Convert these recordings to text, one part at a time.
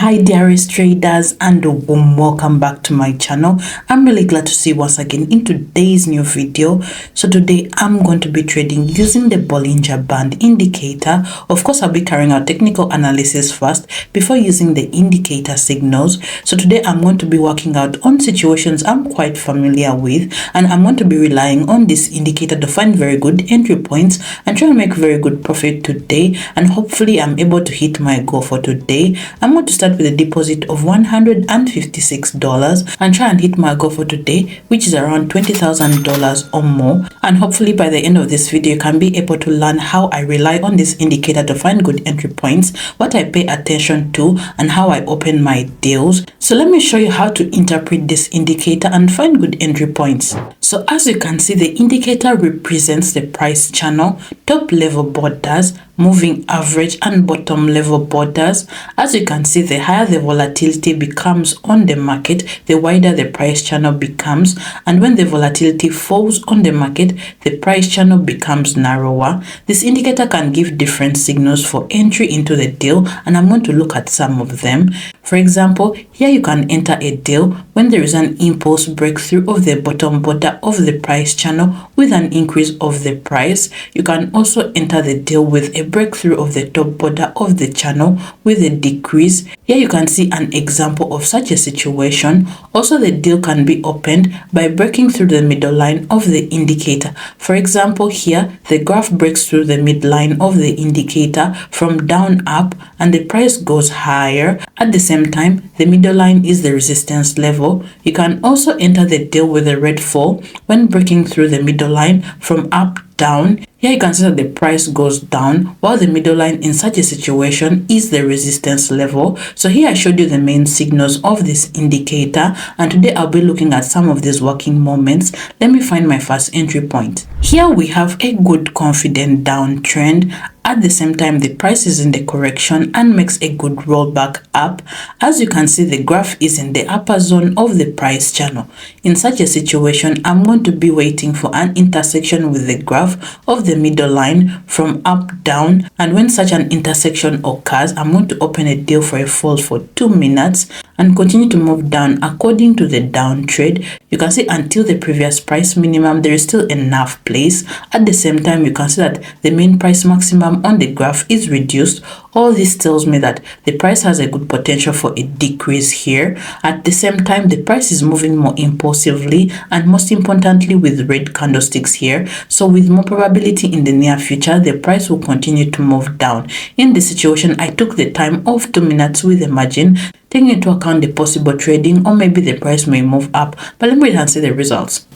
Hi dearest traders, and a warm welcome back to my channel. I'm really glad to see you once again in today's new video. So today I'm going to be trading using the Bollinger Band indicator. Of course, I'll be carrying out technical analysis first before using the indicator signals. So today I'm going to be working out on situations I'm quite familiar with, and I'm going to be relying on this indicator to find very good entry points and try to make very good profit today, and hopefully I'm able to hit my goal for today. I'm going to start with a deposit of $156 and try and hit my goal for today, which is around $20,000 or more. And hopefully by the end of this video you can be able to learn how I rely on this indicator to find good entry points, what I pay attention to, and how I open my deals. So let me show you how to interpret this indicator and find good entry points. So as you can see, the indicator represents the price channel, top level borders, moving average, and bottom level borders. As you can see, the higher the volatility becomes on the market, the wider the price channel becomes, and when the volatility falls on the market, the price channel becomes narrower. This indicator can give different signals for entry into the deal, and I'm going to look at some of them. For example, here you can enter a deal when there is an impulse breakthrough of the bottom border of the price channel with an increase of the price. You can also enter the deal with a breakthrough of the top border of the channel with a decrease. Here you can see an example of such a situation. Also, the deal can be opened by breaking through the middle line of the indicator. For example, here the graph breaks through the midline of the indicator from down up and the price goes higher. At the same time, the middle line is the resistance level. You can also enter the deal with a red fall when breaking through the middle line from up down. Here you can see that the price goes down while the middle line in such a situation is the resistance level. So here I showed you the main signals of this indicator, and today I'll be looking at some of these working moments. Let me find my first entry point. Here we have a good confident downtrend. At the same time, the price is in the correction and makes a good rollback up. As you can see, the graph is in the upper zone of the price channel. In such a situation, I'm going to be waiting for an intersection with the graph of the middle line from up down, and when such an intersection occurs, I'm going to open a deal for a fall for 2 minutes and continue to move down according to the down trade. You can see until the previous price minimum there is still enough place. At the same time, you can see that the main price maximum on the graph is reduced. All this tells me that the price has a good potential for a decrease here. At the same time, the price is moving more impulsively and most importantly with red candlesticks here. So with more probability in the near future, the price will continue to move down. In this situation, I took the time of 2 minutes with a margin, taking into account the possible trading, or maybe the price may move up. But let me wait and see the results.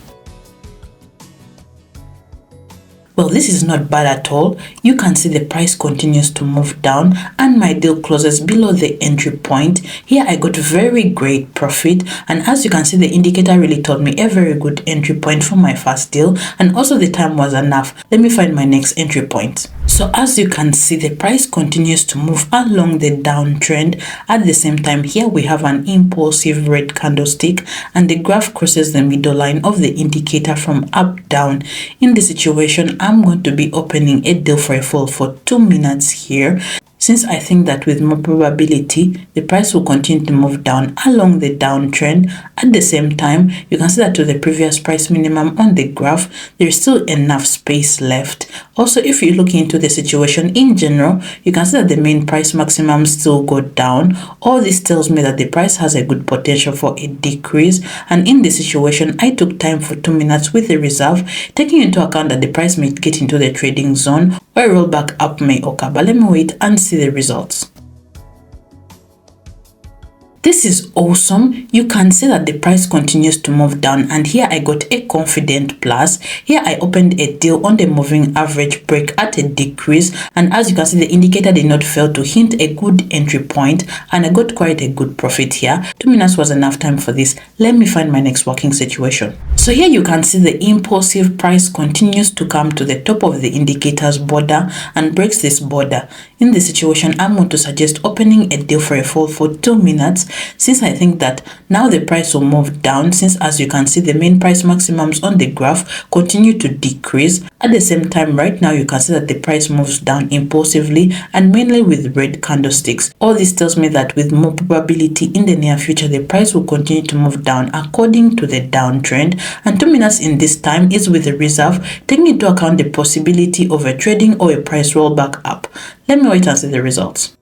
Well, this is not bad at all. You can see the price continues to move down and my deal closes below the entry point. Here I got very great profit, and as you can see, the indicator really told me a very good entry point for my first deal, and also the time was enough. Let me find my next entry point. So as you can see, the price continues to move along the downtrend. At the same time, here we have an impulsive red candlestick and the graph crosses the middle line of the indicator from up down. In this situation, I'm going to be opening a deal for a fall for 2 minutes here, since I think that with more probability, the price will continue to move down along the downtrend. At the same time, you can see that to the previous price minimum on the graph, there is still enough space left. Also, if you look into the situation in general, you can see that the main price maximum still go down. All this tells me that the price has a good potential for a decrease. And in this situation, I took time for 2 minutes with the reserve, taking into account that the price may get into the trading zone or a rollback up may occur. But let me wait and see the results. This is awesome. You can see that the price continues to move down, and here I got a confident plus. Here I opened a deal on the moving average break at a decrease, and as you can see, the indicator did not fail to hint a good entry point, and I got quite a good profit here. 2 minutes was enough time for this. Let me find my next working situation. So here you can see the impulsive price continues to come to the top of the indicator's border and breaks this border. In this situation, I'm going to suggest opening a deal for a fall for 2 minutes, since I think that now the price will move down, since as you can see the main price maximums on the graph continue to decrease. At the same time, right now you can see that the price moves down impulsively and mainly with red candlesticks. All this tells me that with more probability in the near future, the price will continue to move down according to the downtrend. And 2 minutes in this time is with a reserve, taking into account the possibility of a trading or a price rollback up. Let me wait and see the results.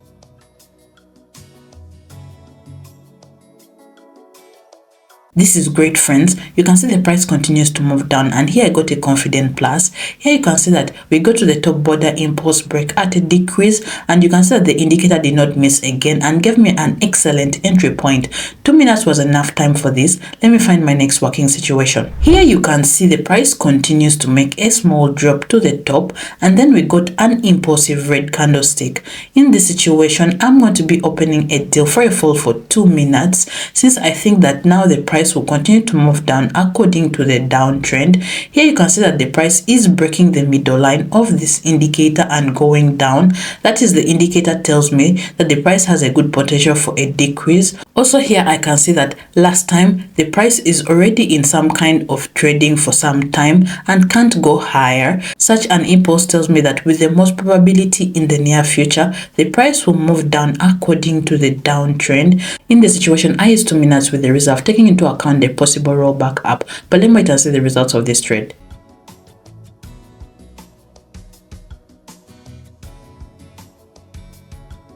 This is great, friends. You can see the price continues to move down, and here I got a confident plus. Here you can see that we go to the top border impulse break at a decrease, and you can see that the indicator did not miss again and gave me an excellent entry point. 2 minutes was enough time for this. Let me find my next working situation. Here you can see the price continues to make a small drop to the top, and then we got an impulsive red candlestick. In this situation, I'm going to be opening a deal for a fall for 2 minutes, since I think that now the price will continue to move down according to the downtrend. Here you can see that the price is breaking the middle line of this indicator and going down. That is, the indicator tells me that the price has a good potential for a decrease. Also here I can see that last time the price is already in some kind of trading for some time and can't go higher. Such an impulse tells me that with the most probability in the near future, the price will move down according to the downtrend. In the situation, I use 2 minutes with the reserve, taking into account the possible rollback up. But let me wait and see the results of this trade.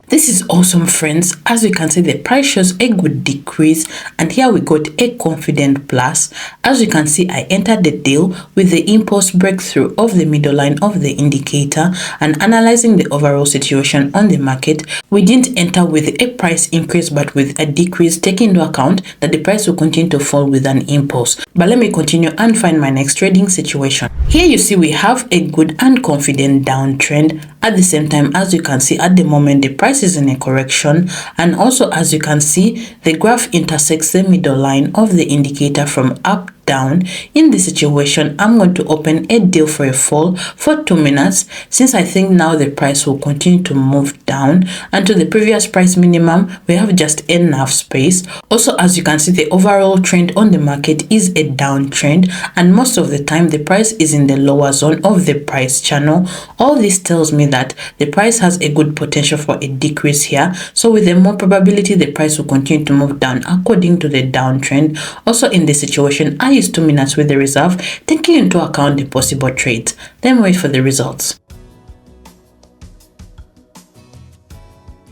This is awesome, friends. As you can see, the price shows a good decrease, and here we got a confident plus. As you can see, I entered the deal with the impulse breakthrough of the middle line of the indicator, and analyzing the overall situation on the market, we didn't enter with a price increase but with a decrease, taking into account that the price will continue to fall with an impulse. But let me continue and find my next trading situation. Here you see we have a good and confident downtrend. At the same time, as you can see, at the moment the price is in a correction, and also as you can see, the graph intersects the middle line of the indicator from up down. In this situation, I'm going to open a deal for a fall for 2 minutes, since I think now the price will continue to move down, and to the previous price minimum we have just enough space. Also, as you can see, the overall trend on the market is a downtrend, and most of the time the price is in the lower zone of the price channel. All this tells me that the price has a good potential for a decrease here, so with the more probability the price will continue to move down according to the downtrend. Also in this situation, I use 2 minutes with the reserve, taking into account the possible trades. Then wait for the results.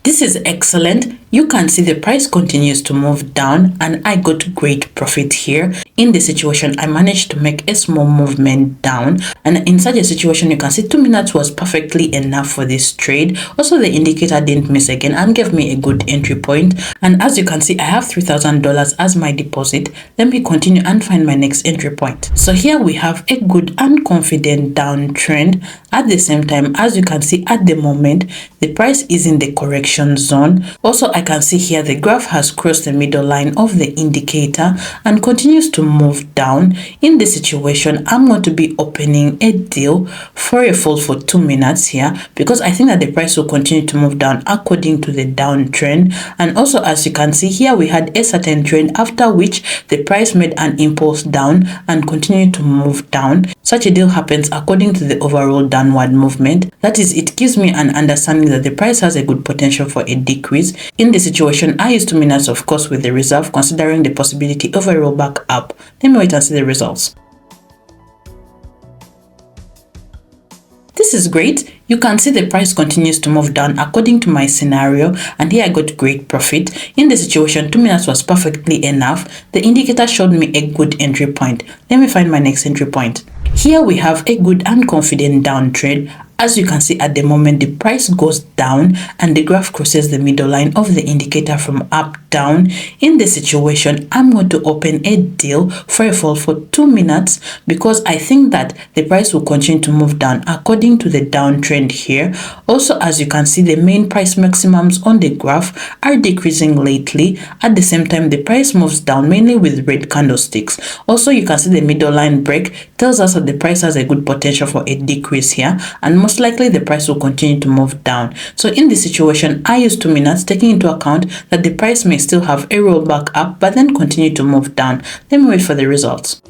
This is excellent. You can see the price continues to move down, and I got great profit here. In this situation, I managed to make a small movement down, and in such a situation you can see 2 minutes was perfectly enough for this trade. Also, the indicator didn't miss again and gave me a good entry point, and as you can see, I have $3,000 as my deposit. Let me continue and find my next entry point. So here we have a good and confident downtrend. At the same time, as you can see, at the moment the price is in the correction zone. Also, I can see here the graph has crossed the middle line of the indicator and continues to move down. In this situation, I'm going to be opening a deal for a fall for 2 minutes here, because I think that the price will continue to move down according to the downtrend. And also, as you can see here, we had a certain trend after which the price made an impulse down and continued to move down. Such a deal happens according to the overall downward movement. That is, it gives me an understanding that the price has a good potential for a decrease. In this situation, I use 2 minutes, of course, with the reserve, considering the possibility of a rollback up. Let me wait and see the results. This is great. You can see the price continues to move down according to my scenario, and here I got great profit. In the situation, 2 minutes was perfectly enough. The indicator showed me a good entry point. Let me find my next entry point. Here we have a good and confident downtrend. As you can see at the moment, the price goes down and the graph crosses the middle line of the indicator from up down. In this situation, I'm going to open a deal for a fall for 2 minutes because I think that the price will continue to move down according to the downtrend here. Also, as you can see, the main price maximums on the graph are decreasing lately. At the same time, the price moves down mainly with red candlesticks. Also, you can see the middle line break tells us that the price has a good potential for a decrease here, and most likely the price will continue to move down. So in this situation, I use 2 minutes, taking into account that the price may still have a rollback up but then continue to move down. Let me wait for the results.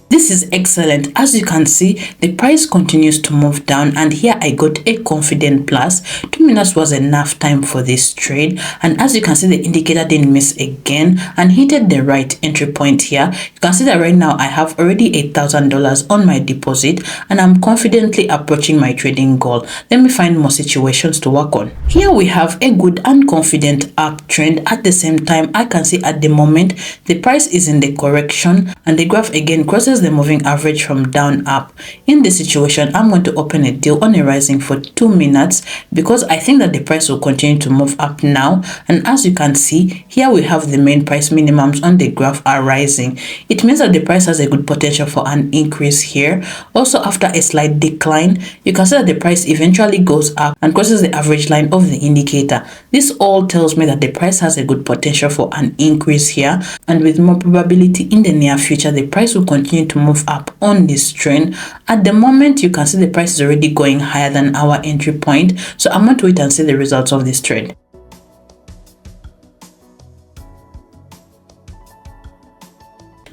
This is excellent. As you can see, the price continues to move down, and here I got a confident plus. 2 minutes was enough time for this trade, and as you can see, the indicator didn't miss again and hit the right entry point here. You can see that right now I have already $8,000 on my deposit and I'm confidently approaching my trading goal. Let me find more situations to work on. Here we have a good and confident uptrend. At the same time, I can see at the moment the price is in the correction and the graph again crosses the moving average from down up. In this situation, I'm going to open a deal on a rising for 2 minutes because I think that the price will continue to move up now. And as you can see, here we have the main price minimums on the graph are rising. It means that the price has a good potential for an increase here. Also, after a slight decline, you can see that the price eventually goes up and crosses the average line of the indicator. This all tells me that the price has a good potential for an increase here, and with more probability in the near future, the price will continue to move up on this trend. At the moment, you can see the price is already going higher than our entry point, so I'm going to wait and see the results of this trade.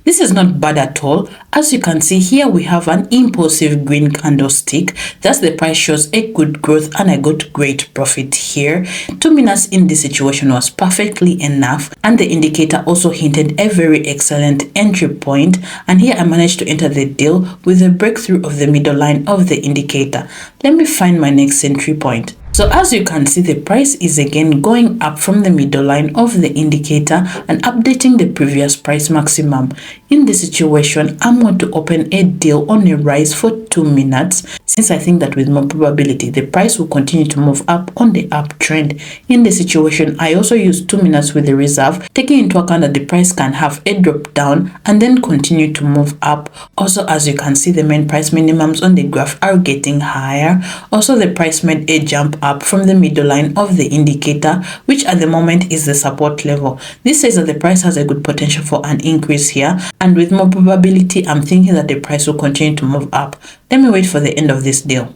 This is not bad at all. As you can see here, we have an impulsive green candlestick. Thus the price shows a good growth and I got great profit here. 2 minutes in this situation was perfectly enough, and the indicator also hinted a very excellent entry point, and here I managed to enter the deal with a breakthrough of the middle line of the indicator. Let me find my next entry point. So as you can see, the price is again going up from the middle line of the indicator and updating the previous price maximum. In this situation, I'm going to open a deal on a rise for 2 minutes since I think that with more probability the price will continue to move up on the uptrend. In this situation, I also use 2 minutes with the reserve, taking into account that the price can have a drop down and then continue to move up. Also, as you can see, the main price minimums on the graph are getting higher. Also, the price made a jump up from the middle line of the indicator, which at the moment is the support level. This says that the price has a good potential for an increase here, and with more probability, I'm thinking that the price will continue to move up. Let me wait for the end of this deal.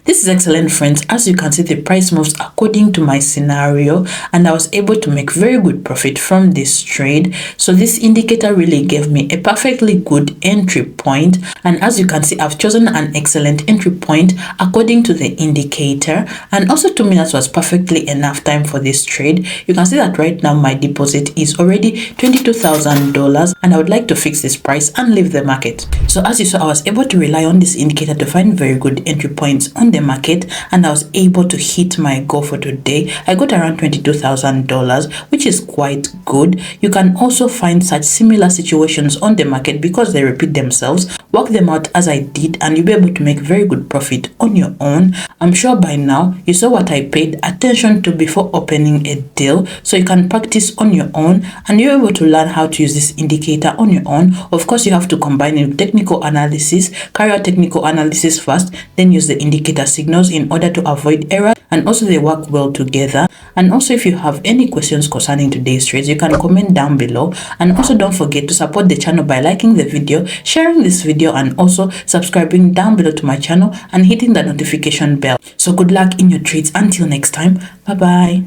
This is excellent, friends. As you can see, the price moves according to my scenario and I was able to make very good profit from this trade. So this indicator really gave me a perfectly good entry point, and as you can see, I've chosen an excellent entry point according to the indicator, and also 2 minutes was perfectly enough time for this trade. You can see that right now my deposit is already $22,000 and I would like to fix this price and leave the market. So as you saw, I was able to rely on this indicator to find very good entry points on the market, and I was able to hit my goal for today. I got around $22,000, which is quite good. You can also find such similar situations on the market because they repeat themselves. Work them out as I did and you'll be able to make very good profit on your own. I'm sure by now you saw what I paid attention to before opening a deal, so you can practice on your own and you're able to learn how to use this indicator on your own. Of course, you have to combine it with technical analysis. Carry out technical analysis first, then use the indicator signals in order to avoid error, and also they work well together. And also, if you have any questions concerning today's trades, you can comment down below, and also don't forget to support the channel by liking the video, sharing this video, and also subscribing down below to my channel and hitting the notification bell. So good luck in your trades. Until next time, bye bye.